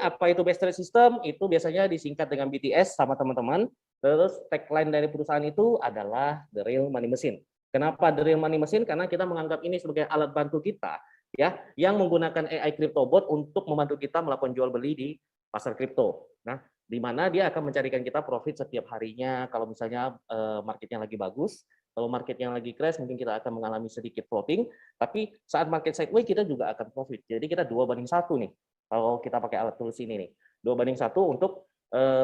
apa itu best trade system? Itu biasanya disingkat dengan BTS sama teman-teman. Terus tagline dari perusahaan itu adalah The Real Money Machine. Kenapa The Real Money Machine? Karena kita menganggap ini sebagai alat bantu kita, ya, yang menggunakan AI CryptoBot untuk membantu kita melakukan jual beli di pasar kripto. Nah, di mana dia akan mencarikan kita profit setiap harinya. Kalau misalnya marketnya lagi bagus, kalau marketnya lagi crash, mungkin kita akan mengalami sedikit floating. Tapi saat market sideways kita juga akan profit. Jadi kita 2:1 nih. Kalau kita pakai alat tools ini nih, 2:1 untuk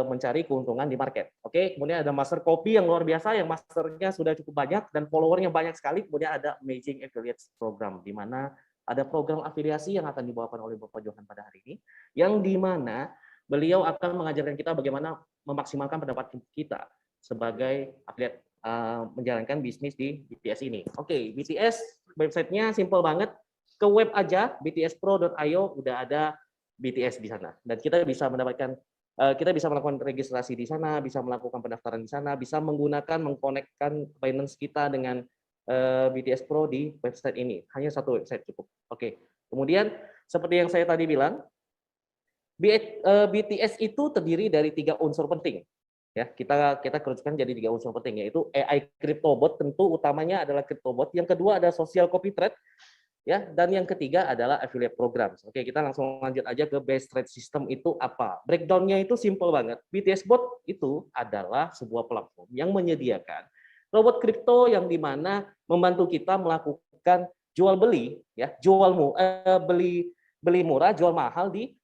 mencari keuntungan di market. Oke, kemudian ada master copy yang luar biasa, yang masternya sudah cukup banyak dan followernya banyak sekali. Kemudian ada Amazing Affiliates Program, di mana ada program afiliasi yang akan dibawakan oleh Bapak Johan pada hari ini, yang di mana beliau akan mengajarkan kita bagaimana memaksimalkan pendapatan kita sebagai afiliat menjalankan bisnis di BTS ini. Oke, BTS websitenya simple banget. Ke web aja, btspro.io, udah ada BTS di sana. Dan kita bisa mendapatkan kita bisa melakukan registrasi di sana, bisa melakukan pendaftaran di sana, bisa menggunakan, mengkonekkan Binance kita dengan BTS Pro di website ini. Hanya satu website cukup. Oke. Kemudian seperti yang saya tadi bilang, BTS itu terdiri dari 3 unsur penting. Ya, kita kerucutkan jadi 3 unsur penting, yaitu AI CryptoBot, tentu utamanya adalah CryptoBot. Yang kedua ada social copy trade, ya, dan yang ketiga adalah affiliate program. Oke, kita langsung lanjut aja ke best trade system itu apa. Breakdown-nya itu simple banget. BTS Bot itu adalah sebuah platform yang menyediakan robot kripto yang dimana membantu kita melakukan jual beli, ya, beli murah, jual mahal di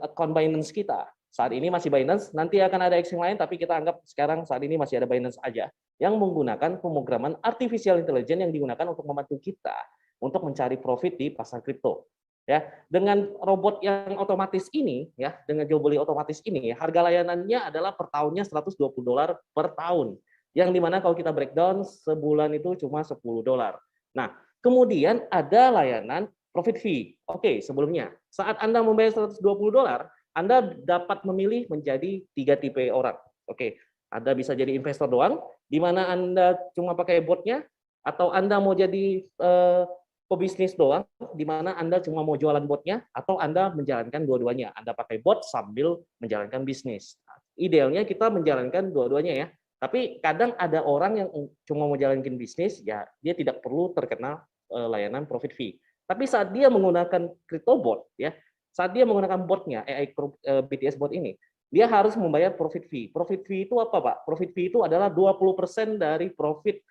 account Binance kita. Saat ini masih Binance, nanti akan ada exchange lain, tapi kita anggap sekarang saat ini masih ada Binance aja, yang menggunakan pemrograman artificial intelligence yang digunakan untuk membantu kita untuk mencari profit di pasar kripto. Ya, dengan robot yang otomatis ini, ya, dengan jual beli otomatis ini, harga layanannya adalah per tahunnya $120 per tahun. Yang dimana kalau kita breakdown sebulan itu cuma $10. Nah, kemudian ada layanan profit fee. Oke, sebelumnya saat Anda membayar $120, Anda dapat memilih menjadi 3 tipe orang. Oke, Anda bisa jadi investor doang, di mana Anda cuma pakai botnya, atau Anda mau jadi pebisnis doang, di mana Anda cuma mau jualan botnya, atau Anda menjalankan dua-duanya. Anda pakai bot sambil menjalankan bisnis. Idealnya kita menjalankan dua-duanya ya. Tapi kadang ada orang yang cuma mau jalankan bisnis, ya dia tidak perlu terkena layanan profit fee. Tapi saat dia menggunakan CryptoBot, ya, saat dia menggunakan botnya, AI BTS Bot ini, dia harus membayar profit fee. Profit fee itu apa, Pak? Profit fee itu adalah 20% dari profit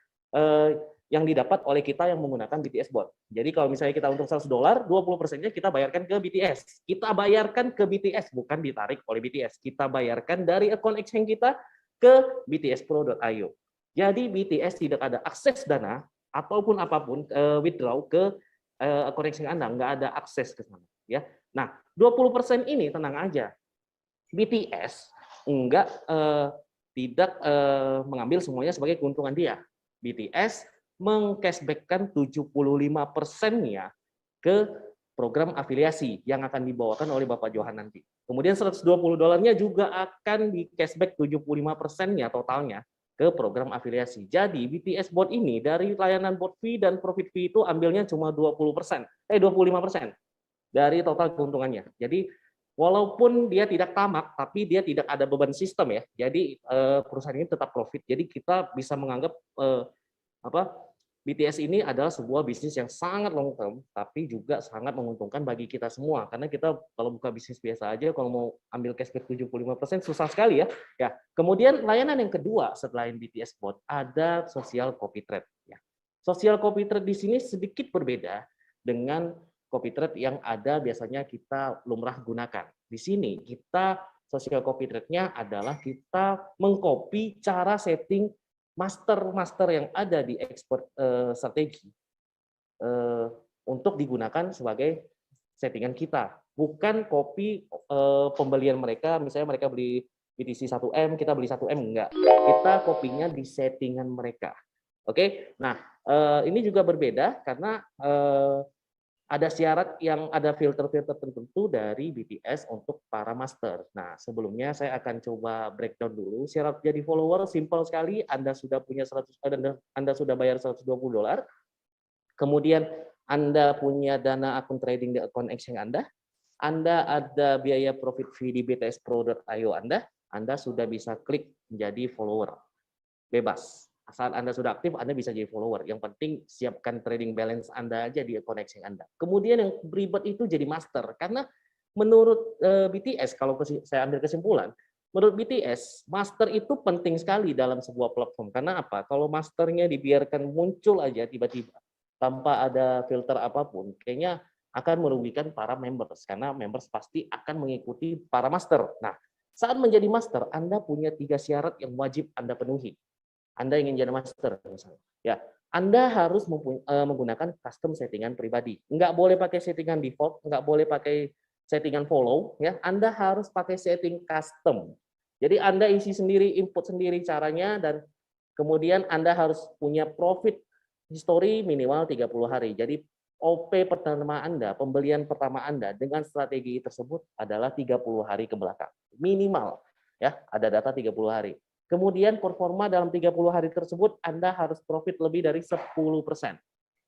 yang didapat oleh kita yang menggunakan BTS Bot. Jadi kalau misalnya kita untung $100, 20%-nya kita bayarkan ke BTS. Kita bayarkan ke BTS, bukan ditarik oleh BTS. Kita bayarkan dari account exchange kita ke btspro.io. Jadi BTS tidak ada akses dana ataupun apapun withdraw ke account exchange Anda, nggak ada akses ke sana. Ya. Nah, 20% ini tenang aja. BTS tidak mengambil semuanya sebagai keuntungan dia. BTS meng-cashback-kan 75%-nya ke program afiliasi yang akan dibawakan oleh Bapak Johan nanti. Kemudian $120-nya juga akan di-cashback 75%-nya totalnya ke program afiliasi. Jadi BTS Bot ini dari layanan bot fee dan profit fee itu ambilnya cuma 25% dari total keuntungannya. Jadi walaupun dia tidak tamak, tapi dia tidak ada beban sistem ya. Jadi perusahaan ini tetap profit. Jadi kita bisa menganggap BTS ini adalah sebuah bisnis yang sangat long term, tapi juga sangat menguntungkan bagi kita semua. Karena kita kalau buka bisnis biasa aja, kalau mau ambil cashback 75% susah sekali ya. Ya. Kemudian layanan yang kedua setelah BTS Bot ada social copy trade. Ya. Social copy trade di sini sedikit berbeda dengan copy trade yang ada biasanya kita lumrah gunakan. Di sini kita social copy trade-nya adalah kita mengcopy cara setting master yang ada di expert strategi untuk digunakan sebagai settingan kita. Bukan copy pembelian mereka, misalnya mereka beli BTC 1M, kita beli 1M, enggak. Kita kopinya di settingan mereka. Oke, nah ini juga berbeda karena ada syarat yang ada filter-filter tertentu dari BTS untuk para master. Nah, sebelumnya saya akan coba breakdown dulu. Syarat jadi follower simple sekali. Anda sudah punya Anda sudah bayar $120. Kemudian Anda punya dana akun trading di akun exchange Anda Anda ada biaya profit fee di btspro.io Anda sudah bisa klik menjadi follower. Bebas. Saat Anda sudah aktif, Anda bisa jadi follower. Yang penting siapkan trading balance Anda aja di account exchange Anda. Kemudian yang ribet itu jadi master. Karena menurut BTS, kalau saya ambil kesimpulan, menurut BTS, master itu penting sekali dalam sebuah platform. Karena apa? Kalau masternya dibiarkan muncul aja tiba-tiba, tanpa ada filter apapun, kayaknya akan merugikan para members. Karena members pasti akan mengikuti para master. Nah, saat menjadi master, Anda punya 3 syarat yang wajib Anda penuhi. Anda ingin jadi master misalnya. Ya, Anda harus menggunakan custom settingan pribadi. Nggak boleh pakai settingan default, nggak boleh pakai settingan follow, ya. Anda harus pakai setting custom. Jadi Anda isi sendiri, input sendiri caranya, dan kemudian Anda harus punya profit history minimal 30 hari. Jadi OP pertama Anda, pembelian pertama Anda dengan strategi tersebut adalah 30 hari ke belakang. Minimal, ya, ada data 30 hari. Kemudian performa dalam 30 hari tersebut Anda harus profit lebih dari 10%.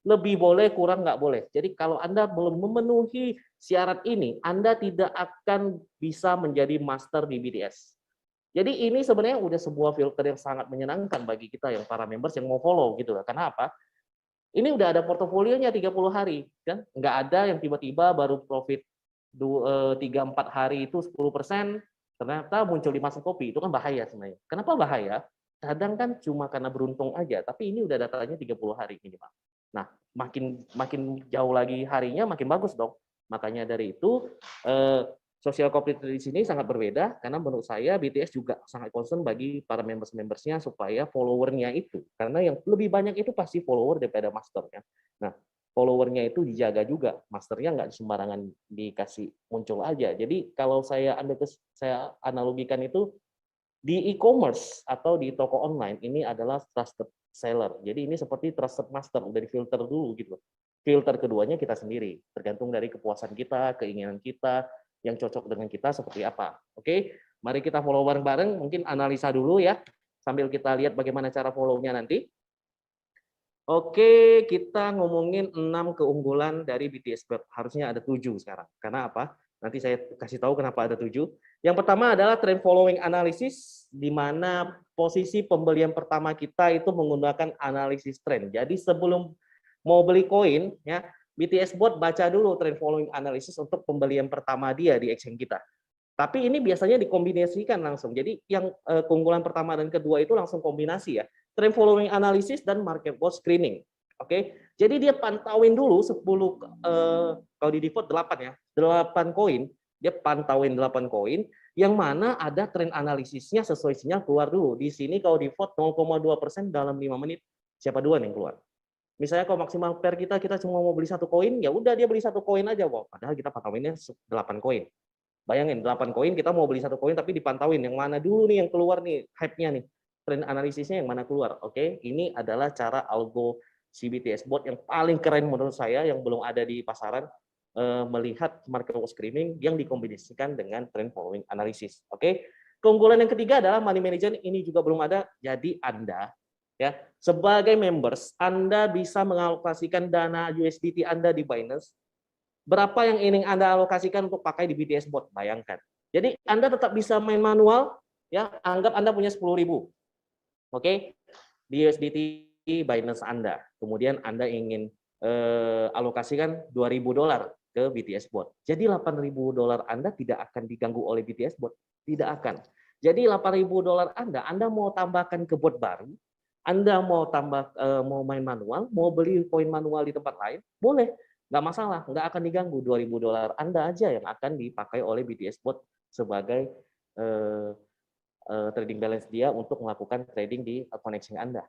Lebih boleh, kurang nggak boleh. Jadi kalau Anda belum memenuhi syarat ini, Anda tidak akan bisa menjadi master di BTS. Jadi ini sebenarnya udah sebuah filter yang sangat menyenangkan bagi kita yang para members yang mau follow gitu. Karena apa? Ini udah ada portofolionya 30 hari, kan? Nggak ada yang tiba-tiba baru profit 3-4 hari itu 10%, ternyata muncul di masa kopi. Itu kan bahaya sebenarnya. Kenapa bahaya? Kadang kan cuma karena beruntung aja, tapi ini udah datanya 30 hari minimal. Nah, makin jauh lagi harinya makin bagus dong. Makanya dari itu Social Copilot di sini sangat berbeda karena menurut saya BTS juga sangat concern bagi para members-membersnya supaya followernya itu, karena yang lebih banyak itu pasti follower daripada masternya. Nah, followernya itu dijaga juga, masternya nggak sembarangan dikasih muncul aja. Jadi kalau saya analogikan itu di e-commerce atau di toko online ini adalah trusted seller. Jadi ini seperti trusted master, udah difilter dulu gitu. Filter keduanya kita sendiri, tergantung dari kepuasan kita, keinginan kita, yang cocok dengan kita seperti apa. Oke, mari kita follow bareng-bareng, mungkin analisa dulu ya, sambil kita lihat bagaimana cara follow-nya nanti. Oke, kita ngomongin 6 keunggulan dari BTS Bird. Harusnya ada 7 sekarang. Karena apa? Nanti saya kasih tahu kenapa ada 7. Yang pertama adalah trend following analysis, di mana posisi pembelian pertama kita itu menggunakan analisis trend. Jadi sebelum mau beli koin, ya, BTS Bot baca dulu trend following analysis untuk pembelian pertama dia di exchange kita. Tapi ini biasanya dikombinasikan langsung. Jadi yang keunggulan pertama dan kedua itu langsung kombinasi ya. Trend following analysis dan market bot screening. Oke. Jadi dia pantauin dulu 10 kalau di default 8 ya. 8 koin, dia pantauin 8 koin yang mana ada trend analisisnya sesuai sinyal keluar dulu. Di sini kalau default 0,2% dalam 5 menit. Siapa duluan yang keluar? Misalnya kalau maksimal pair kita cuma mau beli 1 koin, ya udah dia beli 1 koin aja, wow. Padahal kita pantauinnya 8 koin. Bayangin 8 koin kita mau beli 1 koin tapi dipantauin yang mana dulu nih yang keluar nih hype-nya nih. Trend analisisnya yang mana keluar. Oke, ini adalah cara algo CBTS bot yang paling keren menurut saya yang belum ada di pasaran, melihat market screening yang dikombinasikan dengan trend following analysis. Oke. Keunggulan yang ketiga adalah money management, ini juga belum ada. Jadi Anda ya, sebagai members, Anda bisa mengalokasikan dana USDT Anda di Binance. Berapa yang ingin Anda alokasikan untuk pakai di BTS Bot? Bayangkan. Jadi Anda tetap bisa main manual, ya. Anggap Anda punya 10.000, oke, di USDT Binance Anda. Kemudian Anda ingin alokasikan $2.000 ke BTS Bot. Jadi $8.000 Anda tidak akan diganggu oleh BTS Bot, tidak akan. Jadi $8.000 Anda mau tambahkan ke bot baru, Anda mau mau main manual, mau beli koin manual di tempat lain, boleh, nggak masalah, nggak akan diganggu. $2.000 Anda aja yang akan dipakai oleh BTS Bot sebagai trading balance dia untuk melakukan trading di connection Anda.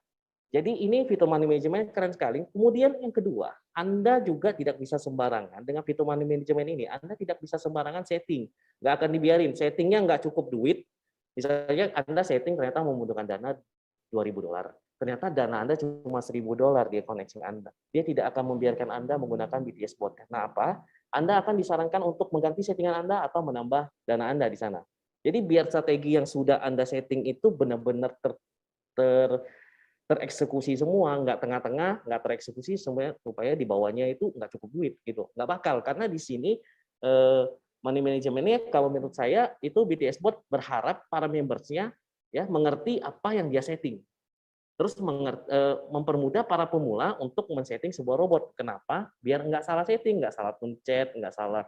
Jadi ini fitur money management keren sekali. Kemudian yang kedua, Anda juga tidak bisa sembarangan dengan fitur money management ini. Anda tidak bisa sembarangan setting, nggak akan dibiarin. Settingnya nggak cukup duit. Misalnya Anda setting ternyata membutuhkan dana $2.000. Ternyata dana Anda cuma $1.000 di connection Anda. Dia tidak akan membiarkan Anda menggunakan BTS Bot. Karena apa? Anda akan disarankan untuk mengganti settingan Anda atau menambah dana Anda di sana. Jadi biar strategi yang sudah Anda setting itu benar-benar tereksekusi semua, nggak tengah-tengah, nggak tereksekusi supaya di bawahnya itu nggak cukup duit gitu. Nggak bakal, karena di sini Money management-nya kalau menurut saya itu BTS Bot berharap para members-nya ya mengerti apa yang dia setting. Terus mempermudah para pemula untuk men-setting sebuah robot. Kenapa? Biar nggak salah setting, nggak salah pencet, nggak salah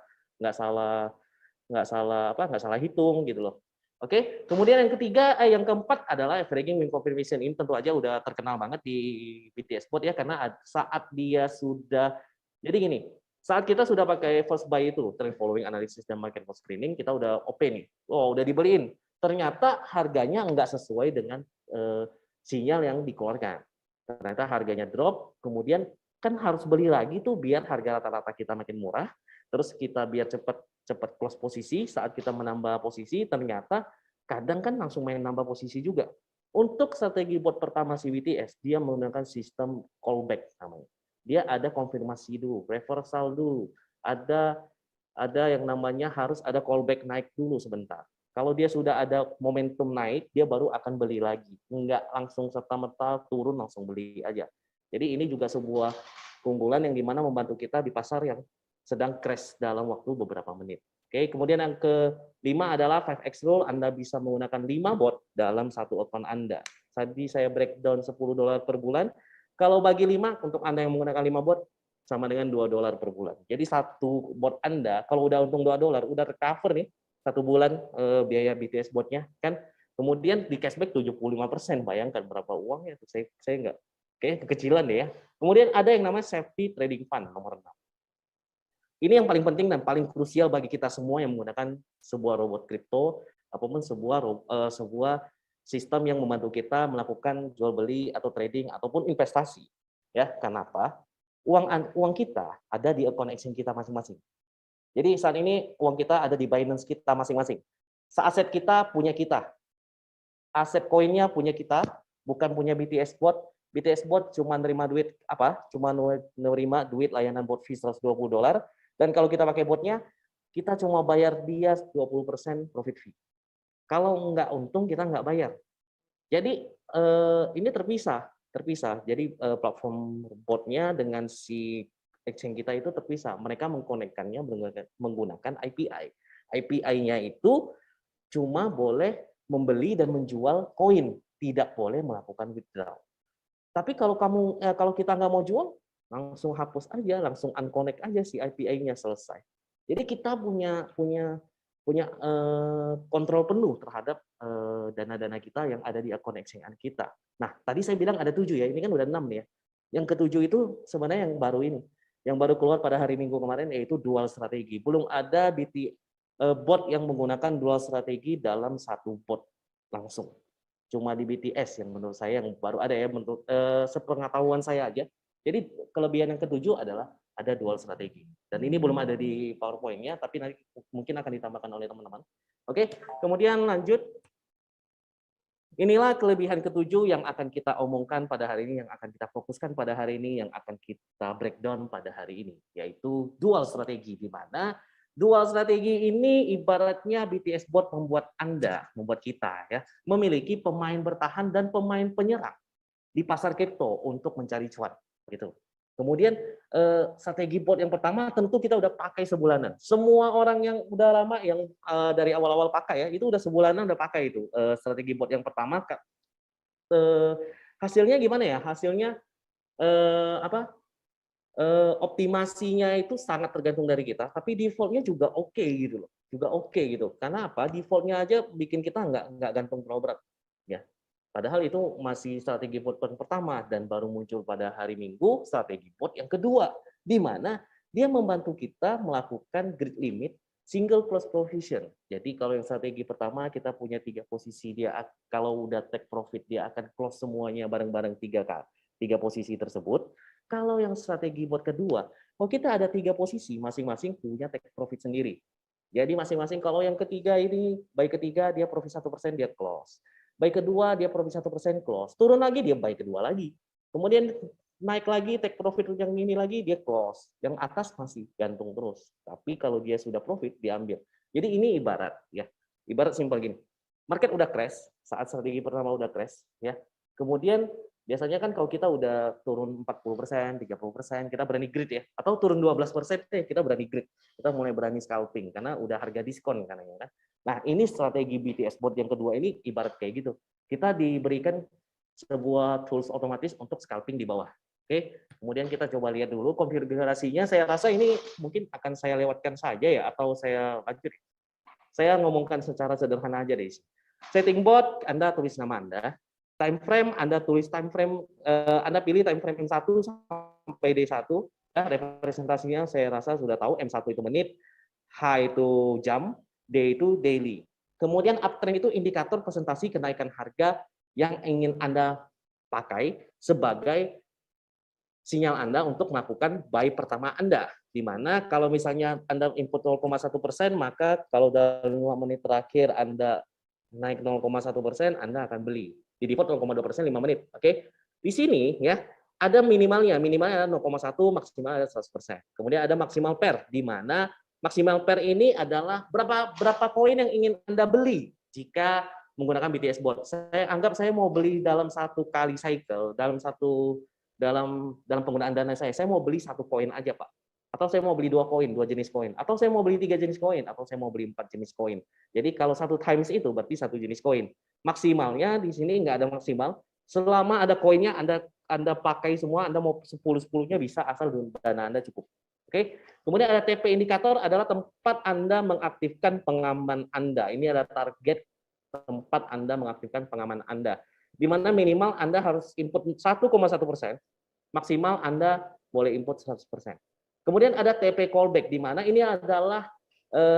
nggak salah hitung gitu loh. Oke, kemudian yang keempat adalah averaging win confirmation. Ini tentu aja udah terkenal banget di BTS Bot ya, karena saat dia sudah, jadi gini, saat kita sudah pakai first buy itu, trend following analysis dan market for screening, kita udah OP nih, udah dibeliin. Ternyata harganya nggak sesuai dengan sinyal yang dikeluarkan. Ternyata harganya drop, kemudian kan harus beli lagi tuh biar harga rata-rata kita makin murah, terus kita biar cepat close posisi. Saat kita menambah posisi, ternyata kadang kan langsung main nambah posisi juga. Untuk strategi bot pertama CBTS, dia menggunakan sistem callback namanya. Dia ada konfirmasi dulu, reversal dulu, ada yang namanya harus ada callback naik dulu sebentar. Kalau dia sudah ada momentum naik, dia baru akan beli lagi. Enggak langsung serta-merta turun langsung beli aja. Jadi ini juga sebuah keunggulan yang dimana membantu kita di pasar yang sedang crash dalam waktu beberapa menit. Oke, kemudian yang kelima adalah 5x rule. Anda bisa menggunakan 5 bot dalam satu account Anda. Tadi saya breakdown $10 per bulan. Kalau bagi 5, untuk Anda yang menggunakan 5 bot, sama dengan $2 per bulan. Jadi satu bot Anda, kalau udah untung $2, udah recover nih, satu bulan biaya BTS botnya, kan. Kemudian di cashback 75%, bayangkan berapa uangnya. Saya nggak, kayak kekecilan deh ya. Kemudian ada yang namanya safety trading fund, nomor 6. Ini yang paling penting dan paling krusial bagi kita semua yang menggunakan sebuah robot kripto ataupun sebuah sistem yang membantu kita melakukan jual beli atau trading ataupun investasi. Ya, kenapa? Uang kita ada di account exchange kita masing-masing. Jadi saat ini uang kita ada di Binance kita masing-masing. Aset kita punya kita. Aset koinnya punya kita, bukan punya BTS Bot. BTS Bot cuma nerima duit Cuma nerima duit layanan bot fee $120. Dan kalau kita pakai botnya, kita cuma bayar dia 20% profit fee. Kalau nggak untung, kita nggak bayar. Jadi ini terpisah. Jadi platform botnya dengan si exchange kita itu terpisah. Mereka mengkonekkannya menggunakan API. API-nya itu cuma boleh membeli dan menjual koin, tidak boleh melakukan withdraw. Tapi kalau kita nggak mau jual, langsung hapus aja, langsung unconnect aja si API-nya, selesai. Jadi kita punya kontrol penuh terhadap dana-dana kita yang ada di akun exchange kita. Nah, tadi saya bilang ada 7 ya, ini kan udah 6 nih ya. Yang ke-7 itu sebenarnya yang baru ini. Yang baru keluar pada hari Minggu kemarin yaitu dual strategi. Belum ada bot yang menggunakan dual strategi dalam satu bot langsung. Cuma di BTS yang menurut saya yang baru ada ya, menurut sepengetahuan saya aja. Jadi kelebihan yang ke-7 adalah ada dual strategi. Dan ini belum ada di PowerPoint-nya, tapi nanti mungkin akan ditambahkan oleh teman-teman. Oke, kemudian lanjut. Inilah kelebihan ke-7 yang akan kita omongkan pada hari ini, yang akan kita fokuskan pada hari ini, yang akan kita breakdown pada hari ini, yaitu dual strategi. Di mana dual strategi ini ibaratnya BTS Bot membuat kita ya, memiliki pemain bertahan dan pemain penyerang di pasar kripto untuk mencari cuan gitu. Kemudian strategi bot yang pertama tentu kita udah pakai sebulanan. Semua orang yang udah lama yang dari awal-awal pakai ya, itu udah sebulanan udah pakai itu strategi bot yang pertama. Hasilnya gimana ya? Hasilnya optimasinya itu sangat tergantung dari kita, tapi defaultnya juga oke gitu loh. Juga oke gitu. Karena apa? Defaultnya aja bikin kita nggak gantung terlalu berat. Ya. Padahal itu masih strategi bot yang pertama dan baru muncul pada hari Minggu strategi bot yang kedua, di mana dia membantu kita melakukan grid limit single close provision. Jadi kalau yang strategi pertama kita punya 3 posisi, dia kalau udah take profit dia akan close semuanya bareng-bareng 3 posisi tersebut. Kalau yang strategi bot kedua, kalau kita ada 3 posisi, masing-masing punya take profit sendiri. Jadi masing-masing kalau yang ketiga ini, buy ketiga dia profit 1% dia close. Buy kedua dia profit 1% close. Turun lagi dia buy kedua lagi. Kemudian naik lagi take profit yang ini lagi dia close. Yang atas masih gantung terus. Tapi kalau dia sudah profit diambil. Jadi ini ibarat ya. Ibarat simpel gini. Market udah crash, saat strategi pertama udah crash ya. Kemudian Biasanya kan kalau kita udah turun 40%, 30%, kita berani grid ya. Atau turun 12%, kita berani grid. Kita mulai berani scalping, karena udah harga diskon kan. Nah, ini strategi BTS Bot yang kedua ini ibarat kayak gitu. Kita diberikan sebuah tools otomatis untuk scalping di bawah. Oke, kemudian kita coba lihat dulu konfigurasinya. Saya rasa ini mungkin akan saya lewatkan saja ya, atau saya lanjut. Saya ngomongkan secara sederhana aja deh. Setting bot, Anda tulis nama Anda. Time frame, Anda tulis time frame, Anda pilih time frame M1 sampai D1. Ya, representasinya saya rasa sudah tahu, M1 itu menit, H itu jam, D itu daily. Kemudian uptrend itu indikator presentasi kenaikan harga yang ingin Anda pakai sebagai sinyal Anda untuk melakukan buy pertama Anda. Di mana kalau misalnya Anda input 0,1%, maka kalau dalam 5 menit terakhir Anda naik 0,1%, Anda akan beli. Di default 0,2% 5 menit. Oke. Di sini ya ada minimalnya, minimalnya 0,1, maksimal ada 100%. Kemudian ada maksimal pair, di mana maksimal pair ini adalah berapa koin yang ingin Anda beli jika menggunakan BTS Bot. Saya anggap saya mau beli dalam satu kali cycle, dalam penggunaan dana saya mau beli 1 koin aja, Pak. Atau saya mau beli 2 koin, 2 jenis koin. Atau saya mau beli 3 jenis koin. Atau saya mau beli 4 jenis koin. Jadi kalau 1 times itu berarti 1 jenis koin. Maksimalnya di sini nggak ada maksimal. Selama ada koinnya Anda pakai semua, Anda mau 10-10-nya bisa asal dana Anda cukup. Oke. Kemudian ada TP indikator adalah tempat Anda mengaktifkan pengaman Anda. Ini ada target tempat Anda mengaktifkan pengaman Anda. Di mana minimal Anda harus input 1,1%, maksimal Anda boleh input 100%. Kemudian ada TP callback, di mana ini adalah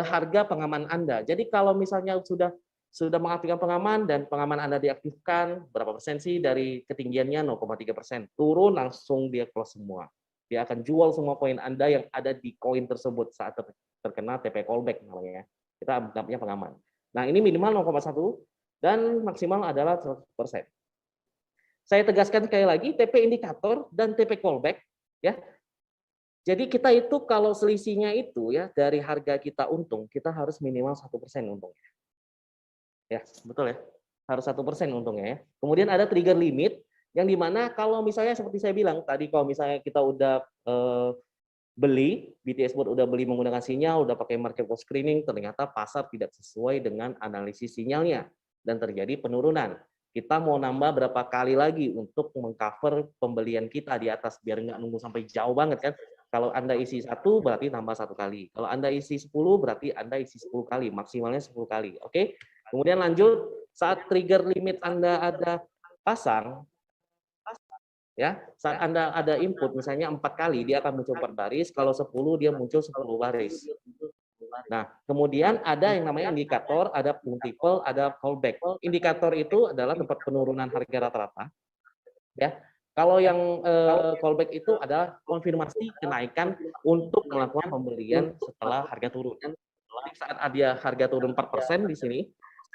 harga pengaman Anda. Jadi kalau misalnya sudah mengaktifkan pengaman dan pengaman Anda diaktifkan, berapa persen sih dari ketinggiannya? 0,3%. Turun langsung dia close semua. Dia akan jual semua koin Anda yang ada di koin tersebut saat terkena TP callback namanya. Kita anggapnya pengaman. Nah, ini minimal 0,1 dan maksimal adalah 100%. Saya tegaskan sekali lagi, TP indikator dan TP callback ya. Jadi kita itu kalau selisihnya itu ya dari harga kita untung, kita harus minimal 1% untungnya. Ya, betul ya. Harus 1% untungnya ya. Kemudian ada trigger limit yang dimana kalau misalnya seperti saya bilang tadi, kalau misalnya kita udah beli, BTS Bot udah beli menggunakan sinyal, udah pakai market post screening, ternyata pasar tidak sesuai dengan analisis sinyalnya dan terjadi penurunan. Kita mau nambah berapa kali lagi untuk mengcover pembelian kita di atas biar nggak nunggu sampai jauh banget kan. Kalau Anda isi 1 berarti tambah 1 kali. Kalau Anda isi 10 berarti Anda isi 10 kali, maksimalnya 10 kali. Oke. Kemudian lanjut, saat trigger limit Anda ada pasang, ya, saat Anda ada input misalnya 4 kali dia akan muncul 4 baris, kalau 10 dia muncul 10 baris. Nah, kemudian ada yang namanya indikator, ada multiple, ada callback. Indikator itu adalah tempat penurunan harga rata-rata. Ya, kalau yang callback itu adalah konfirmasi kenaikan untuk melakukan pembelian setelah harga turun. Jadi saat ada harga turun 4% di sini,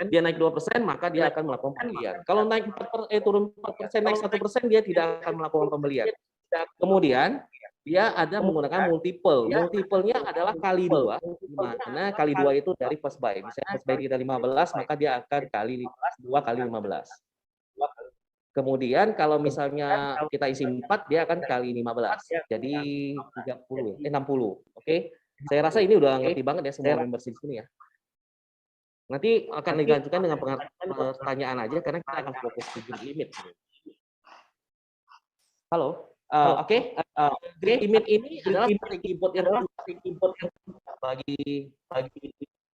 dia naik 2%, maka dia akan melakukan pembelian. Kalau naik turun 4%, naik 1%, dia tidak akan melakukan pembelian. Kemudian dia ada menggunakan multiple. Multiple-nya adalah kali 2, di mana kali 2 itu dari first buy. Misalnya first buy kita 15, maka dia akan kali 2 kali 15. Kemudian kalau misalnya kita isi 4, dia akan kali 15. Jadi 30, 60. Oke. Saya rasa ini udah ngerti banget ya semua members di sini ya. Nanti akan dilanjutkan dengan pertanyaan aja karena kita akan fokus ke limit. Halo. Oke. Limit ini adalah strategi bot yang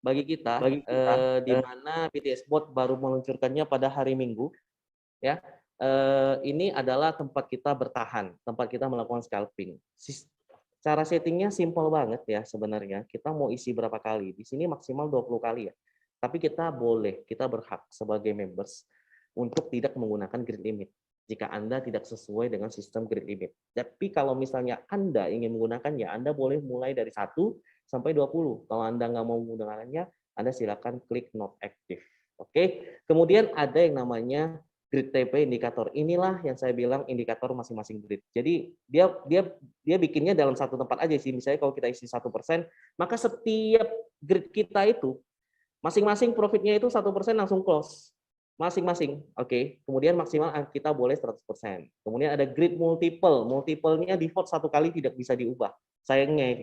bagi kita, di mana BTS Bot baru meluncurkannya pada hari Minggu. Ya. Ini adalah tempat kita bertahan, tempat kita melakukan scalping. Cara settingnya simple banget ya sebenarnya. Kita mau isi berapa kali? Di sini maksimal 20 kali ya. Tapi kita berhak sebagai members untuk tidak menggunakan grid limit jika Anda tidak sesuai dengan sistem grid limit. Tapi kalau misalnya Anda ingin menggunakannya, Anda boleh mulai dari 1 sampai 20. Kalau Anda nggak mau menggunakannya, Anda silakan klik not active. Oke. Kemudian ada yang namanya grid TP indikator. Inilah yang saya bilang indikator masing-masing grid. Jadi dia bikinnya dalam satu tempat aja sih. Misalnya kalau kita isi 1%, maka setiap grid kita itu masing-masing profitnya itu 1% langsung close. masing-masing. Oke. Kemudian maksimal kita boleh 100%. Kemudian ada grid multiple. Multiple-nya default satu kali tidak bisa diubah. Sayangnya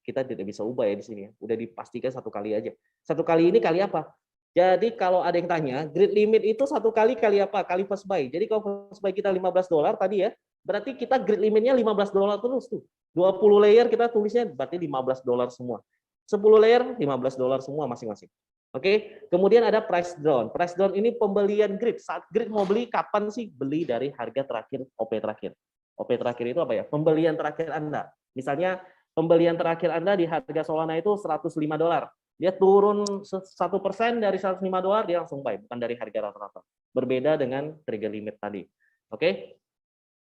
kita tidak bisa ubah ya di sini. Udah dipastikan satu kali aja. Satu kali ini kali apa? Jadi kalau ada yang tanya, grid limit itu satu kali apa? Kali first buy. Jadi kalau first buy kita $15 tadi ya, berarti kita grid limitnya $15 terus tuh. 20 layer kita tulisnya berarti $15 semua. 10 layer $15 semua masing-masing. Oke, kemudian ada price down. Price down ini pembelian grid. Saat grid mau beli, kapan sih beli dari harga terakhir, OP terakhir? OP terakhir itu apa ya? Pembelian terakhir Anda. Misalnya pembelian terakhir Anda di harga Solana itu $105. Dia turun 1% dari $105, dia langsung buy, bukan dari harga rata-rata. Berbeda dengan trigger limit tadi. Oke.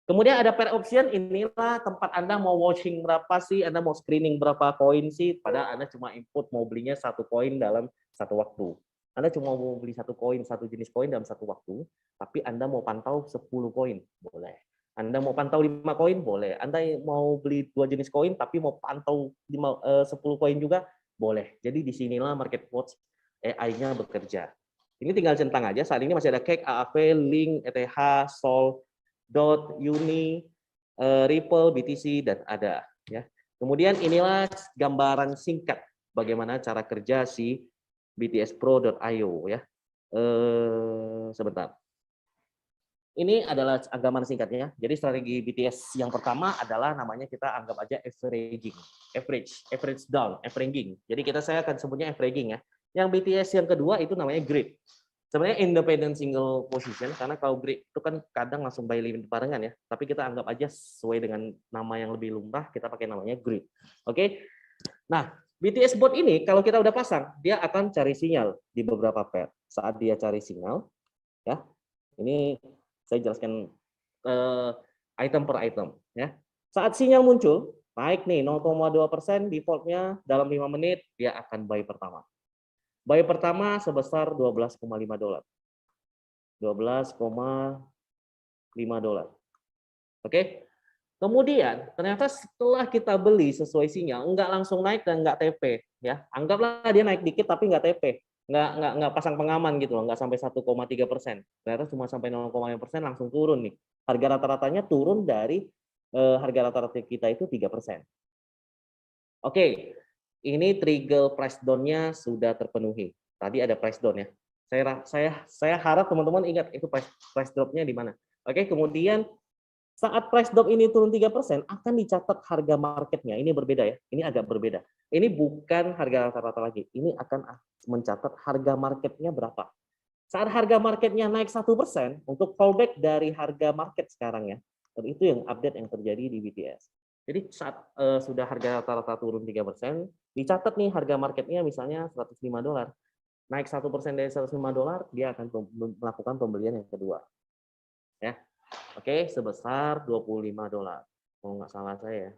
Kemudian ada pair option, inilah tempat Anda mau watching berapa sih, Anda mau screening berapa koin sih, padahal Anda cuma input mau belinya satu koin dalam satu waktu. Anda cuma mau beli satu koin, satu jenis koin dalam satu waktu, tapi Anda mau pantau 10 koin, boleh. Anda mau pantau 5 koin, boleh. Anda mau beli 2 jenis koin, tapi mau pantau 10 koin juga, boleh. Jadi disinilah market watch AI-nya bekerja. Ini tinggal centang aja, saat ini masih ada Cake, AAV, Link, ETH, Sol, Dot, Uni, Ripple, BTC, dan ada. Ya. Kemudian inilah gambaran singkat bagaimana cara kerja si btsPro.io ya. Sebentar. Ini adalah gambaran singkatnya. Jadi strategi BTS yang pertama adalah namanya kita anggap aja averaging, average down, averaging. Jadi saya akan sebutnya averaging ya. Yang BTS yang kedua itu namanya grid. Sebenarnya independent single position, karena kalau grid itu kan kadang langsung buy limit barengan ya, tapi kita anggap aja sesuai dengan nama yang lebih lumrah, kita pakai namanya grid. Oke. Nah, BTS bot ini kalau kita udah pasang, dia akan cari sinyal di beberapa pair. Saat dia cari sinyal, ya, ini saya jelaskan item per item. Ya. Saat sinyal muncul, naik nih 0,2%, defaultnya dalam 5 menit, dia akan buy pertama. Buy pertama sebesar $12,5. $12,5. Oke. Kemudian ternyata setelah kita beli sesuai sinyal, enggak langsung naik dan enggak TP ya. Anggaplah dia naik dikit tapi enggak TP. Enggak pasang pengaman gitu loh, enggak sampai 1,3%. Ternyata cuma sampai 0,5% langsung turun nih. Harga rata-ratanya turun dari harga rata-rata kita itu 3%. Oke. Ini trigger price down-nya sudah terpenuhi. Tadi ada price down ya. Saya harap teman-teman ingat itu price drop-nya di mana. Oke, kemudian saat price drop ini turun 3%, akan dicatat harga marketnya. Ini berbeda ya. Ini agak berbeda. Ini bukan harga rata-rata lagi. Ini akan mencatat harga marketnya berapa. Saat harga marketnya naik 1%, untuk fallback dari harga market sekarang ya. Dan itu yang update yang terjadi di BTS. Jadi saat sudah harga rata-rata turun 3%, dicatat nih harga marketnya misalnya $105. Naik 1% dari $105, dia akan melakukan pembelian yang kedua. Ya. Oke, sebesar $25. Kalau nggak salah saya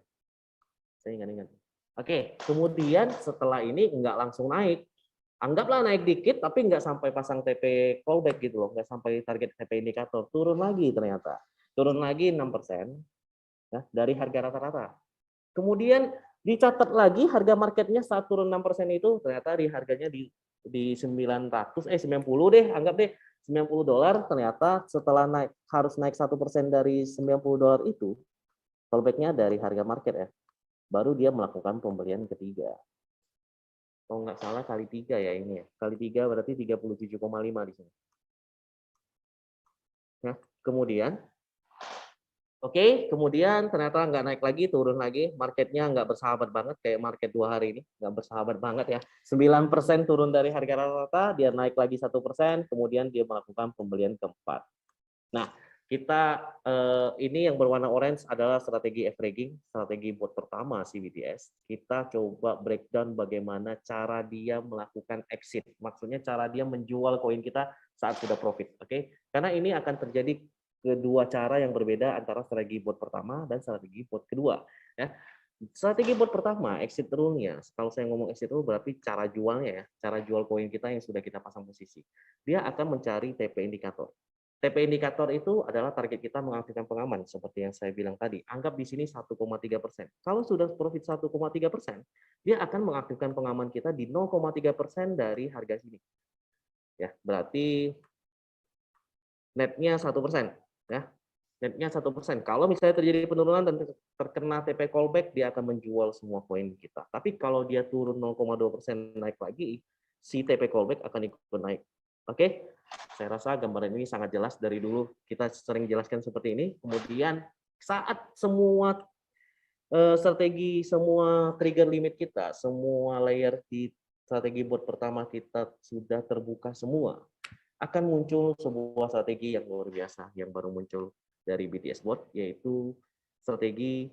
ingat. Oke, kemudian setelah ini nggak langsung naik. Anggaplah naik dikit, tapi nggak sampai pasang TP callback gitu loh, nggak sampai target TP indikator. Turun lagi ternyata. Turun lagi 6%. Ya, dari harga rata-rata. Kemudian dicatat lagi harga marketnya saat turun 6% itu ternyata di harganya di 90 deh, anggap deh $90, ternyata setelah harus naik 1% dari $90 itu, fallback-nya dari harga market ya, baru dia melakukan pembelian ketiga. Kalau nggak salah kali 3 ya ini ya, kali 3 berarti 37,5 di sini. Nah, kemudian kemudian ternyata nggak naik lagi, turun lagi, marketnya nggak bersahabat banget, kayak market 2 hari ini, nggak bersahabat banget ya. 9% turun dari harga rata-rata, dia naik lagi 1%, kemudian dia melakukan pembelian keempat. Nah, kita ini yang berwarna orange adalah strategi averaging, strategi bot pertama CBTS. Kita coba breakdown bagaimana cara dia melakukan exit, maksudnya cara dia menjual koin kita saat sudah profit. Karena ini akan terjadi kedua cara yang berbeda antara strategi bot pertama dan strategi bot kedua. Ya. Strategi bot pertama, exit rule-nya, kalau saya ngomong exit rule berarti cara jualnya ya, cara jual koin kita yang sudah kita pasang posisi. Dia akan mencari TP indikator. TP indikator itu adalah target kita mengaktifkan pengaman, seperti yang saya bilang tadi. Anggap di sini 1,3%. Kalau sudah profit 1,3%, dia akan mengaktifkan pengaman kita di 0,3% dari harga sini. Ya, berarti netnya 1%, ya. Netnya 1%. Kalau misalnya terjadi penurunan dan terkena TP callback, dia akan menjual semua koin kita. Tapi kalau dia turun 0,2% naik lagi, si TP callback akan ikut naik. Oke, saya rasa gambaran ini sangat jelas dari dulu kita sering jelaskan seperti ini. Kemudian saat semua strategi, semua trigger limit kita, semua layer di strategi bot pertama kita sudah terbuka semua, akan muncul sebuah strategi yang luar biasa yang baru muncul dari BTS Bot, yaitu strategi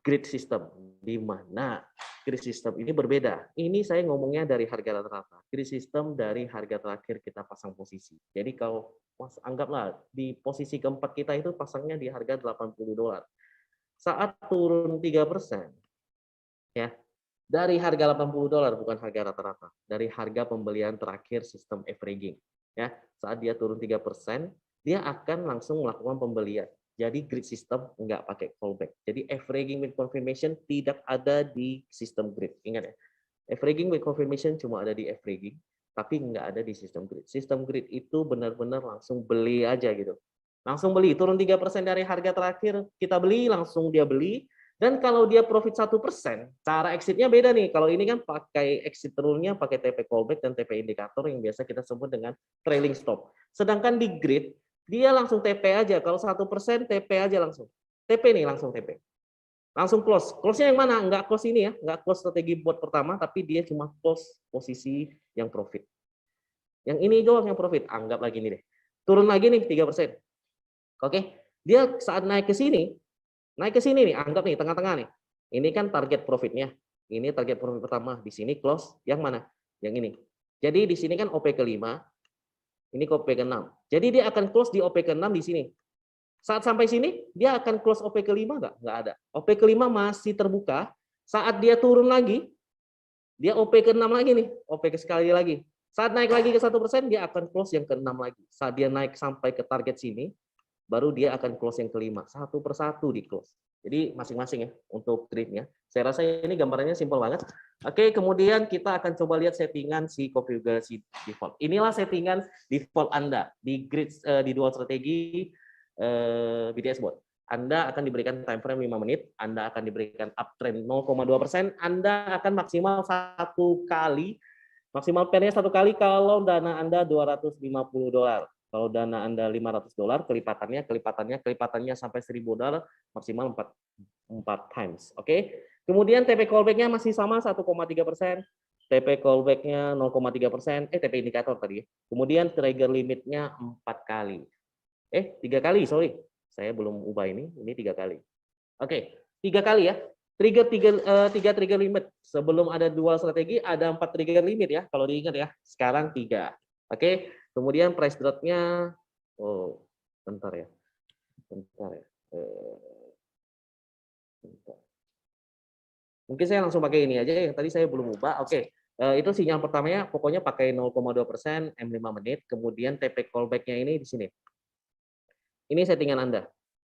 grid system, di mana grid system ini berbeda. Ini saya ngomongnya dari harga rata-rata. Grid system dari harga terakhir kita pasang posisi. Jadi kalau anggaplah di posisi keempat kita itu pasangnya di harga $80. Saat turun 3%, ya, dari harga $80 bukan harga rata-rata, dari harga pembelian terakhir sistem averaging. Ya, saat dia turun 3%, dia akan langsung melakukan pembelian. Jadi grid system nggak pakai callback. Jadi averaging with confirmation tidak ada di sistem grid. Ingat ya, averaging with confirmation cuma ada di averaging, tapi nggak ada di sistem grid. Sistem grid itu benar-benar langsung beli aja gitu. Langsung beli, turun 3% dari harga terakhir, kita beli, langsung dia beli. Dan kalau dia profit 1%, cara exitnya beda nih. Kalau ini kan pakai exit rule-nya pakai TP callback dan TP indikator yang biasa kita sebut dengan trailing stop. Sedangkan di grid, dia langsung TP aja. Kalau 1% TP aja langsung. TP nih langsung TP. Langsung close. Close-nya yang mana? Enggak close ini ya, enggak close strategi bot pertama, tapi dia cuma close posisi yang profit. Yang ini doang yang profit. Anggap lagi nih deh. Turun lagi nih 3%. Oke. Dia saat naik ke sini nih, anggap nih tengah-tengah nih. Ini kan target profitnya. Ini target profit pertama. Di sini close yang mana? Yang ini. Jadi di sini kan OP ke-5, ini OP ke-6. Jadi dia akan close di OP ke-6 di sini. Saat sampai sini, dia akan close OP ke-5 nggak? Nggak ada. OP ke-5 masih terbuka. Saat dia turun lagi, dia OP ke-6 lagi nih. OP ke sekali lagi. Saat naik lagi ke 1%, dia akan close yang ke-6 lagi. Saat dia naik sampai ke target sini, baru dia akan close yang ke-5. Satu persatu di close. Jadi masing-masing ya untuk gridnya. Saya rasa ini gambarannya simpel banget. Oke, kemudian kita akan coba lihat settingan si konfigurasi default. Inilah settingan default Anda di grid di dual strategi BTS Bot. Anda akan diberikan time frame 5 menit, Anda akan diberikan uptrend 0,2%, Anda akan maksimal satu kali, maksimal pairnya satu kali kalau dana Anda $250. Kalau dana Anda $500, kelipatannya sampai $1.000, maksimal 4 times. Oke. Kemudian TP callback-nya masih sama 1,3%. TP callback-nya 0,3%. TP indikator tadi. Kemudian trigger limit-nya 4 kali. 3 kali, sorry. Saya belum ubah ini 3 kali. Oke, 3 kali ya. Tiga trigger limit. Sebelum ada dual strategi, ada 4 trigger limit ya, kalau diingat ya. Sekarang 3. Oke, kemudian price drop-nya, bentar ya. Bentar. Mungkin saya langsung pakai ini aja, yang tadi saya belum ubah. Oke, itu sinyal pertamanya, pokoknya pakai 0,2%, M5 menit, kemudian TP callback-nya ini di sini. Ini settingan Anda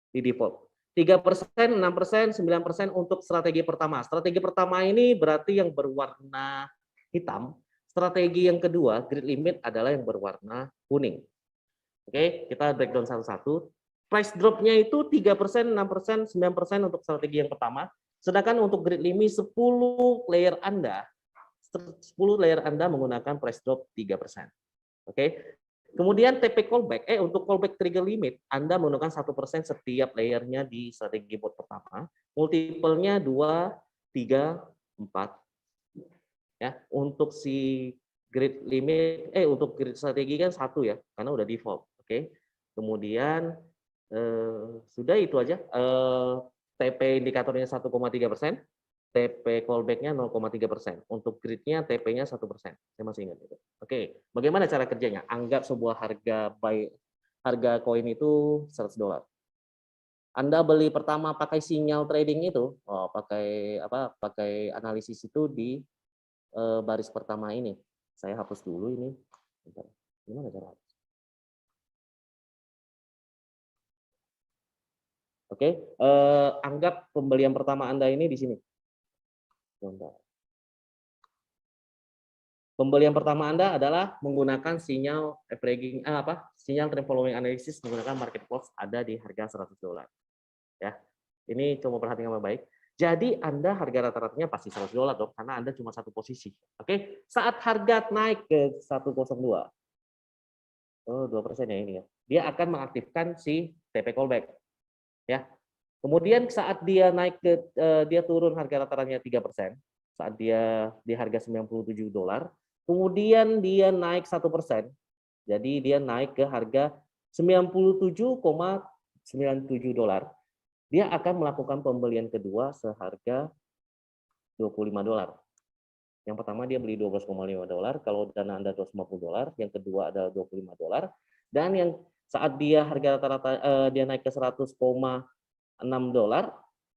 di default. 3%, 6%, 9% untuk strategi pertama. Strategi pertama ini berarti yang berwarna hitam. Strategi yang kedua, grid limit, adalah yang berwarna kuning. Oke, kita breakdown satu-satu. Price drop-nya itu 3%, 6%, 9% untuk strategi yang pertama. Sedangkan untuk grid limit 10 layer Anda menggunakan price drop 3%. Oke. Kemudian TP callback, untuk callback trigger limit, Anda menggunakan 1% setiap layernya di strategi bot pertama. Multiple-nya 2, 3, 4. Ya, untuk si grid limit, untuk grid strategi kan 1 ya, karena udah default. Oke. Kemudian sudah itu aja. TP indikatornya 1,3%. TP callback-nya 0,3%. Untuk grid-nya TP-nya 1%. Saya masih ingat itu. Oke, bagaimana cara kerjanya? Anggap sebuah harga koin itu $100. Anda beli pertama pakai sinyal trading itu, pakai analisis itu di baris pertama ini. Saya hapus dulu ini. Bentar. Gimana cara hapus? Oke, anggap pembelian pertama Anda ini di sini. Bentar. Pembelian pertama Anda adalah menggunakan sinyal sinyal trend following analysis menggunakan market close ada di harga $100. Ya. Ini coba perhatikan baik-baik. Jadi Anda harga rata-ratanya pasti $100 dong, karena Anda cuma satu posisi. Oke, saat harga naik ke 102, 2% ya ini ya. Dia akan mengaktifkan si TP callback. Ya. Kemudian saat dia naik dia turun harga rata-ratanya 3%, saat dia di harga $97, kemudian dia naik 1%. Jadi dia naik ke harga $97,97. Dia akan melakukan pembelian kedua seharga $25. Yang pertama dia beli $12,5, kalau dana Anda $250, yang kedua adalah $25, dan yang saat dia harga rata-rata dia naik ke $100,6,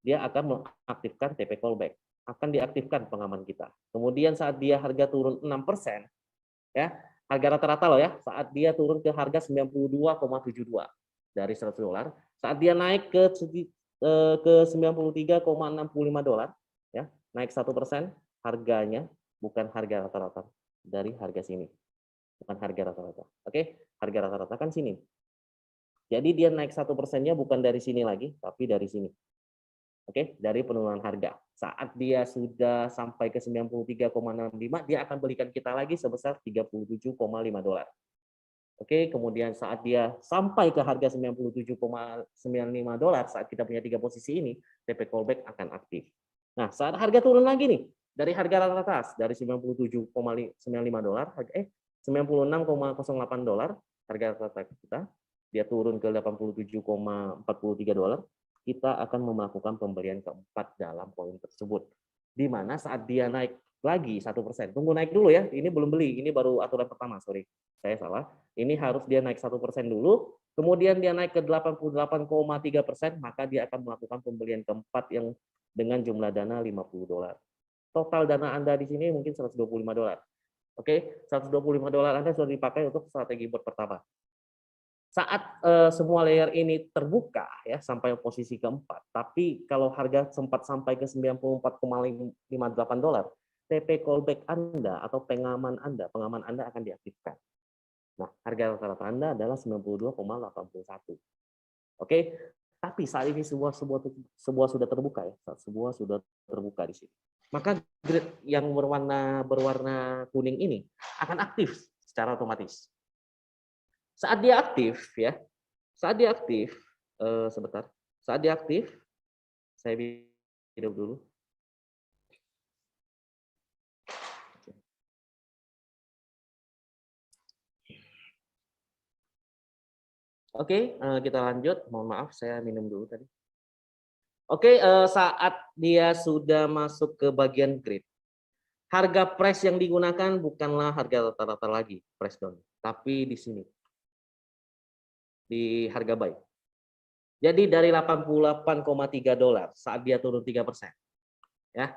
dia akan mengaktifkan TP callback, akan diaktifkan pengaman kita. Kemudian saat dia harga turun 6%, ya harga rata-rata loh ya, saat dia turun ke harga 92,72 dari $100, saat dia naik ke $93,65, ya naik 1%, harganya bukan harga rata-rata dari harga sini, bukan harga rata-rata. Oke, harga rata-rata kan sini. Jadi dia naik 1%-nya bukan dari sini lagi, tapi dari sini. Oke, dari penurunan harga. Saat dia sudah sampai ke 93,65, dia akan belikan kita lagi sebesar $37,5. Oke, kemudian saat dia sampai ke harga $97,95, saat kita punya 3 posisi ini, TP callback akan aktif. Nah, saat harga turun lagi nih, dari harga rata-rata dari $97,95, $96,08 harga rata-rata kita, dia turun ke $87,43, kita akan melakukan pembelian keempat dalam poin tersebut. Di mana saat dia naik lagi 1%, tunggu naik dulu ya, ini belum beli, ini baru aturan pertama, sorry, saya salah. Ini harus dia naik 1% dulu, kemudian dia naik ke 88,3%, maka dia akan melakukan pembelian keempat yang dengan jumlah dana $50. Total dana Anda di sini mungkin $125. Oke, $125 Anda sudah dipakai untuk strategi bot pertama. Saat semua layer ini terbuka ya sampai posisi keempat, tapi kalau harga sempat sampai ke $94,58, TP callback Anda atau pengaman Anda akan diaktifkan. Nah, harga rata-rata Anda adalah 92,81. Oke, tapi saat ini sebuah sudah terbuka ya, sebuah sudah terbuka di sini. Maka grid yang berwarna kuning ini akan aktif secara otomatis. Saat dia aktif ya, sebentar. Saat dia aktif, saya hidup dulu. Oke, kita lanjut. Mohon maaf, saya minum dulu tadi. Oke, saat dia sudah masuk ke bagian grid, harga price yang digunakan bukanlah harga rata-rata lagi, price down, tapi di sini, di harga buy. Jadi dari $88,3 saat dia turun 3%, ya,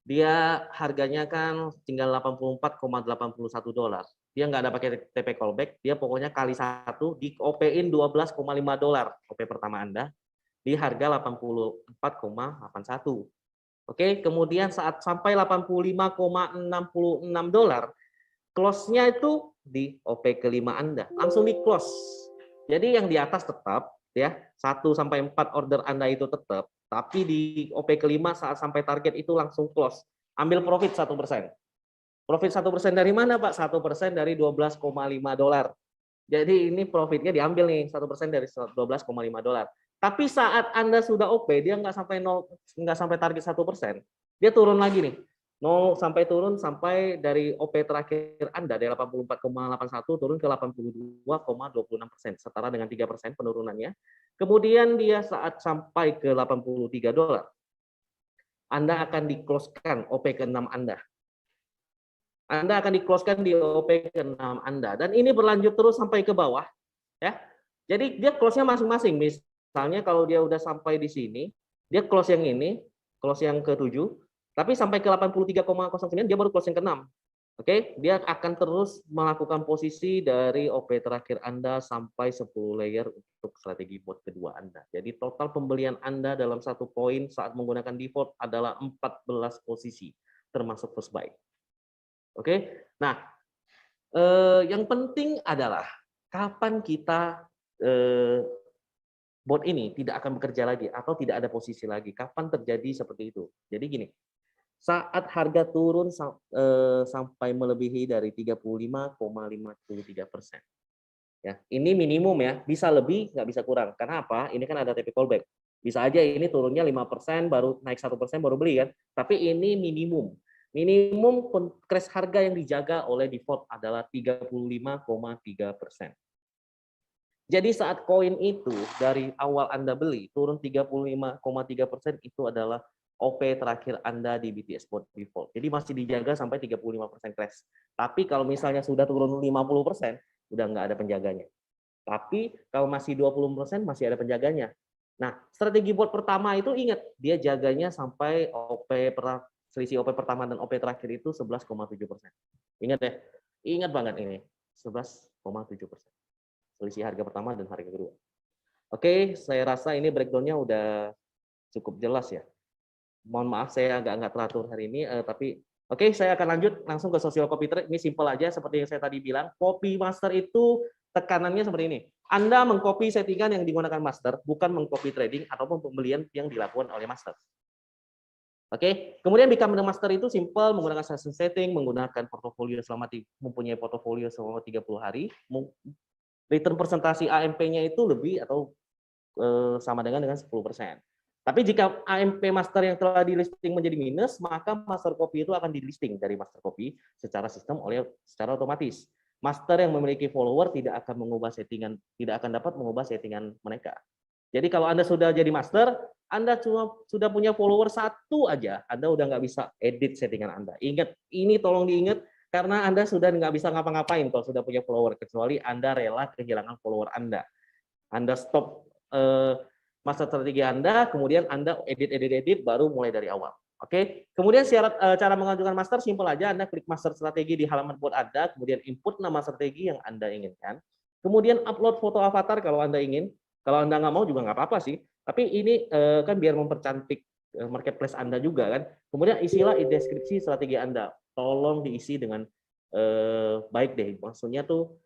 dia harganya kan tinggal $84,81. Dia nggak ada pakai TP callback, dia pokoknya kali 1 di OP-in $12,5 OP pertama Anda di harga 84,81. Oke, kemudian saat sampai $85,66, close-nya itu di OP kelima Anda, langsung di close. Jadi yang di atas tetap ya, 1 sampai 4 order Anda itu tetap, tapi di OP kelima saat sampai target itu langsung close. Ambil profit 1%. Profit 1% dari mana, Pak? 1% dari $12,5. Jadi ini profitnya diambil nih 1% dari $12,5. Tapi saat Anda sudah OP, dia nggak sampai target 1%, dia turun lagi nih. 0 sampai turun sampai dari OP terakhir Anda dari 84,81 turun ke 82,26%, setara dengan 3% penurunannya. Kemudian dia saat sampai ke $83, Anda akan di-close-kan OP ke-6 Anda. Anda akan di-close-kan di OP ke-6 Anda. Dan ini berlanjut terus sampai ke bawah. Ya. Jadi dia close-nya masing-masing. Misalnya kalau dia udah sampai di sini, dia close yang ini, close yang ke-7, tapi sampai ke 83,09 dia baru close yang ke-6. Oke, dia akan terus melakukan posisi dari OP terakhir Anda sampai 10 layer untuk strategi bot kedua Anda. Jadi total pembelian Anda dalam satu poin saat menggunakan default adalah 14 posisi, termasuk first buy. Oke. Nah, yang penting adalah kapan kita bot ini tidak akan bekerja lagi atau tidak ada posisi lagi. Kapan terjadi seperti itu? Jadi gini, saat harga turun sampai melebihi dari 35,53%. Ya, ini minimum ya, bisa lebih, nggak bisa kurang. Karena apa? Ini kan ada TP callback. Bisa aja ini turunnya 5%, baru naik 1% baru beli kan. Tapi ini minimum. Minimum crash harga yang dijaga oleh default adalah 35,3%. Jadi saat koin itu dari awal Anda beli turun 35,3% itu adalah OP terakhir Anda di BTS Spot Default. Jadi masih dijaga sampai 35% crash. Tapi kalau misalnya sudah turun 50%, udah nggak ada penjaganya. Tapi kalau masih 20% masih ada penjaganya. Nah, strategi bot pertama itu ingat, dia jaganya sampai selisih OP pertama dan OP terakhir itu 11,7%. Ingat ya, ingat banget ini, 11,7%. Selisih harga pertama dan harga kedua. Oke, saya rasa ini breakdown-nya udah cukup jelas ya. Mohon maaf saya agak nggak teratur hari ini, tapi oke, saya akan lanjut langsung ke social copy trade. Ini simple aja seperti yang saya tadi bilang. Copy master itu tekanannya seperti ini. Anda mengcopy settingan yang digunakan master, bukan mengcopy trading ataupun pembelian yang dilakukan oleh master. Oke, kemudian become the master itu simple, menggunakan session setting, menggunakan portofolio mempunyai portofolio selama 30 hari, return presentasi AMP-nya itu lebih atau sama dengan 10%. Tapi jika AMP master yang telah di listing menjadi minus, maka master copy itu akan di listing dari master copy secara sistem secara otomatis. Master yang memiliki follower tidak akan dapat mengubah settingan mereka. Jadi kalau Anda sudah jadi master, Anda sudah punya follower satu aja, Anda udah nggak bisa edit settingan Anda. Ingat, ini tolong diingat, karena Anda sudah nggak bisa ngapa-ngapain kalau sudah punya follower, kecuali Anda rela kehilangan follower Anda. Anda stop masa strategi Anda, kemudian Anda edit, baru mulai dari awal. Oke, kemudian syarat cara mengajukan master simpel aja, Anda klik master strategi di halaman bot Anda, kemudian input nama strategi yang Anda inginkan, kemudian upload foto avatar kalau Anda ingin, kalau Anda nggak mau juga nggak apa-apa sih, tapi ini kan biar mempercantik marketplace Anda juga kan. Kemudian isilah deskripsi strategi Anda, tolong diisi dengan baik deh, maksudnya tuh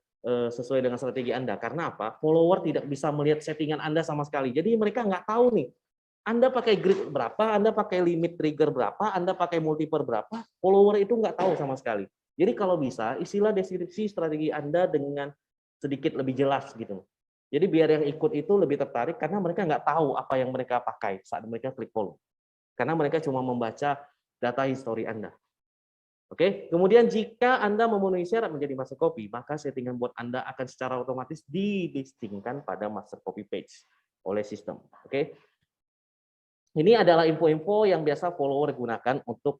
sesuai dengan strategi Anda. Karena apa? Follower tidak bisa melihat settingan Anda sama sekali. Jadi mereka nggak tahu nih, Anda pakai grid berapa, Anda pakai limit trigger berapa, Anda pakai multiple berapa, follower itu nggak tahu sama sekali. Jadi kalau bisa, isilah deskripsi strategi Anda dengan sedikit lebih jelas gitu. Jadi biar yang ikut itu lebih tertarik karena mereka nggak tahu apa yang mereka pakai saat mereka klik follow. Karena mereka cuma membaca data history Anda. Oke, kemudian jika Anda memenuhi syarat menjadi master copy, maka settingan bot Anda akan secara otomatis dilistingkan pada master copy page oleh sistem. Oke, ini adalah info-info yang biasa follower gunakan untuk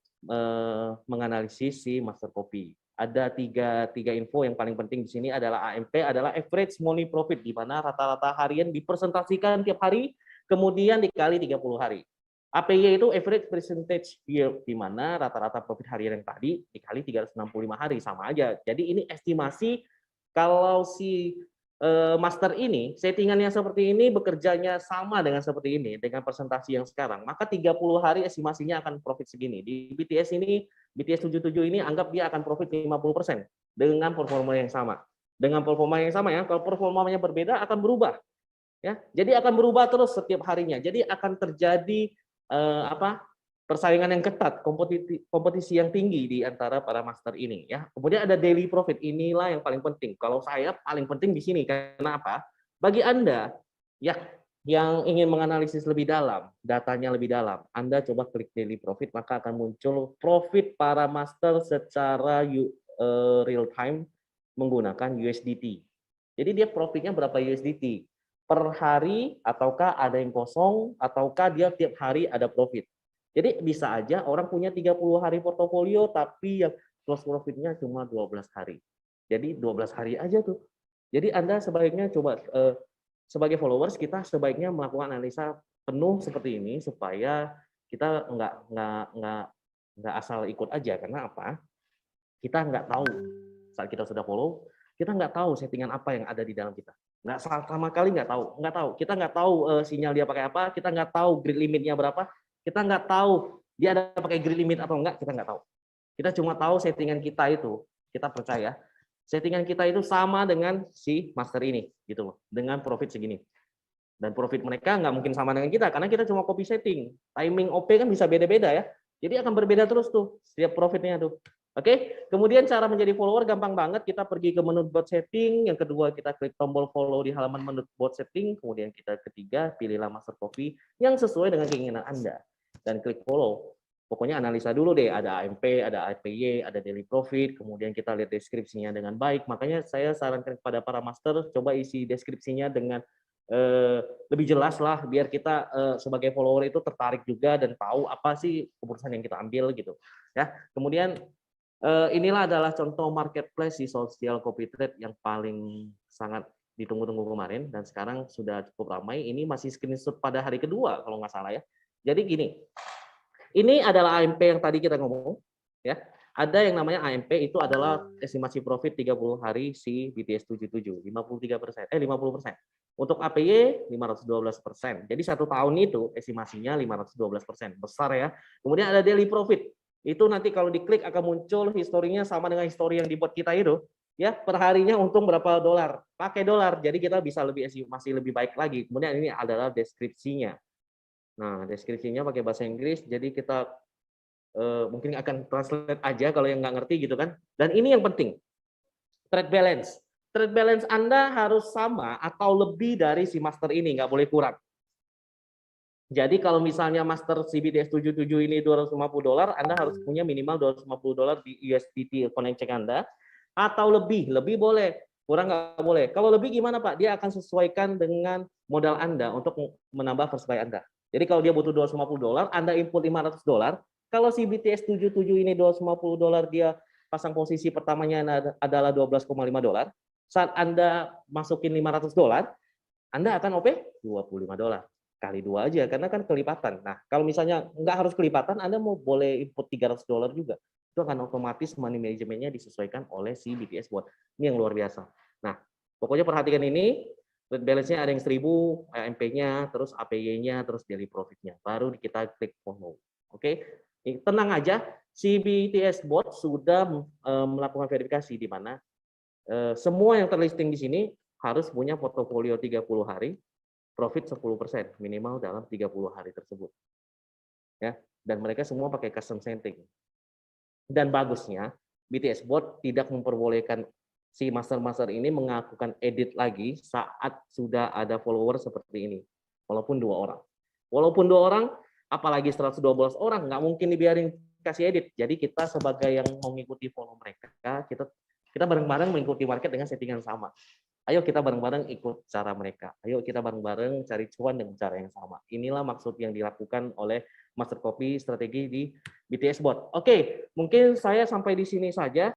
menganalisis si master copy. Ada tiga info yang paling penting di sini adalah AMP adalah average money profit, di mana rata-rata harian dipresentasikan tiap hari, kemudian dikali 30 hari. APY itu average percentage yield, di mana rata-rata profit harian yang tadi dikali 365 hari, sama aja. Jadi ini estimasi kalau si master ini settingannya seperti ini, bekerjanya sama dengan seperti ini, dengan presentasi yang sekarang, maka 30 hari estimasinya akan profit segini. Di BTS ini, BTS 77 ini anggap dia akan profit 50% dengan performa yang sama. Dengan performa yang sama ya, kalau performanya berbeda akan berubah. Ya, jadi akan berubah terus setiap harinya. Jadi akan terjadi persaingan yang ketat, kompetisi yang tinggi di antara para master ini ya. Kemudian ada daily profit, inilah yang paling penting. Kalau saya paling penting di sini, karena apa? Bagi Anda ya yang ingin menganalisis lebih dalam, datanya lebih dalam, Anda coba klik daily profit, maka akan muncul profit para master secara real time menggunakan USDT. Jadi dia profitnya berapa USDT per hari, ataukah ada yang kosong, ataukah dia tiap hari ada profit. Jadi bisa aja orang punya 30 hari portofolio tapi yang close profitnya cuma 12 hari. Jadi 12 hari aja tuh. Jadi Anda sebaiknya coba sebagai followers kita sebaiknya melakukan analisa penuh seperti ini supaya kita nggak asal ikut aja. Karena apa? Kita nggak tahu saat kita sudah follow, kita nggak tahu settingan apa yang ada di dalam kita. Nggak sama kali nggak tahu. Kita nggak tahu sinyal dia pakai apa, kita nggak tahu grid limitnya berapa, kita nggak tahu dia ada pakai grid limit atau enggak, kita nggak tahu. Kita cuma tahu settingan kita itu, kita percaya settingan kita itu sama dengan si master ini, gitu loh, dengan profit segini. Dan profit mereka nggak mungkin sama dengan kita, karena kita cuma copy setting. Timing OP kan bisa beda-beda ya. Jadi akan berbeda terus tuh, setiap profitnya tuh. Oke, kemudian cara menjadi follower gampang banget. Kita pergi ke menu bot setting. Yang kedua, kita klik tombol follow di halaman menu bot setting. Kemudian kita ketiga, pilihlah master copy yang sesuai dengan keinginan Anda. Dan klik follow. Pokoknya analisa dulu deh, ada AMP, ada APY, ada daily profit, kemudian kita lihat deskripsinya dengan baik. Makanya saya sarankan kepada para master, coba isi deskripsinya dengan lebih jelas lah, biar kita sebagai follower itu tertarik juga dan tahu apa sih keputusan yang kita ambil gitu ya. Kemudian inilah adalah contoh marketplace di social copy trade yang paling sangat ditunggu-tunggu kemarin dan sekarang sudah cukup ramai. Ini masih screenshot pada hari kedua kalau nggak salah ya. Jadi gini, ini adalah AMP yang tadi kita ngomong ya. Ada yang namanya AMP, itu adalah estimasi profit 30 hari si BTS 77, 53%, 50%. Untuk APY 512%. Jadi 1 tahun itu estimasinya 512%. Besar ya. Kemudian ada daily profit. Itu nanti kalau diklik akan muncul historinya sama dengan histori yang dibuat kita itu. Ya, perharinya untung berapa dolar. Pakai dolar. Jadi kita bisa masih lebih baik lagi. Kemudian ini adalah deskripsinya. Nah, deskripsinya pakai bahasa Inggris. Jadi kita mungkin akan translate aja kalau yang nggak ngerti gitu kan. Dan ini yang penting, trade balance. Trade balance Anda harus sama atau lebih dari si master ini, nggak boleh kurang. Jadi kalau misalnya master CBTS 77 ini $250, Anda harus punya minimal $250 di USDT connect Anda, atau lebih boleh, kurang nggak boleh. Kalau lebih gimana Pak? Dia akan sesuaikan dengan modal Anda untuk menambah first buy Anda. Jadi kalau dia butuh $250, Anda input $500, kalau si BTS 77 ini $250 dia pasang posisi pertamanya adalah $12,5. Saat Anda masukin $500, Anda akan OP $25. Kali 2 aja, karena kan kelipatan. Nah, kalau misalnya nggak harus kelipatan, Anda mau boleh input $300 juga. Itu akan otomatis money manajemennya disesuaikan oleh si BTS Bot. Ini yang luar biasa. Nah, pokoknya perhatikan ini, trade balance-nya ada yang 1000, AMP-nya, terus APY-nya, terus daily profit-nya. Baru kita klik follow. Oke? Tenang aja, si BTS Bot sudah melakukan verifikasi di mana semua yang terlisting di sini harus punya portofolio 30 hari, profit 10% minimal dalam 30 hari tersebut. Ya, dan mereka semua pakai custom setting. Dan bagusnya BTS Bot tidak memperbolehkan si master-master ini melakukan edit lagi saat sudah ada follower seperti ini. Walaupun 2 orang. Walaupun 2 orang, apalagi 112 orang, nggak mungkin dibiarin kasih edit. Jadi kita sebagai yang mengikuti follow mereka, kita bareng-bareng mengikuti market dengan setting yang sama. Ayo kita bareng-bareng ikut cara mereka. Ayo kita bareng-bareng cari cuan dengan cara yang sama. Inilah maksud yang dilakukan oleh Master Copy strategi di BTS Bot. Oke, mungkin saya sampai di sini saja.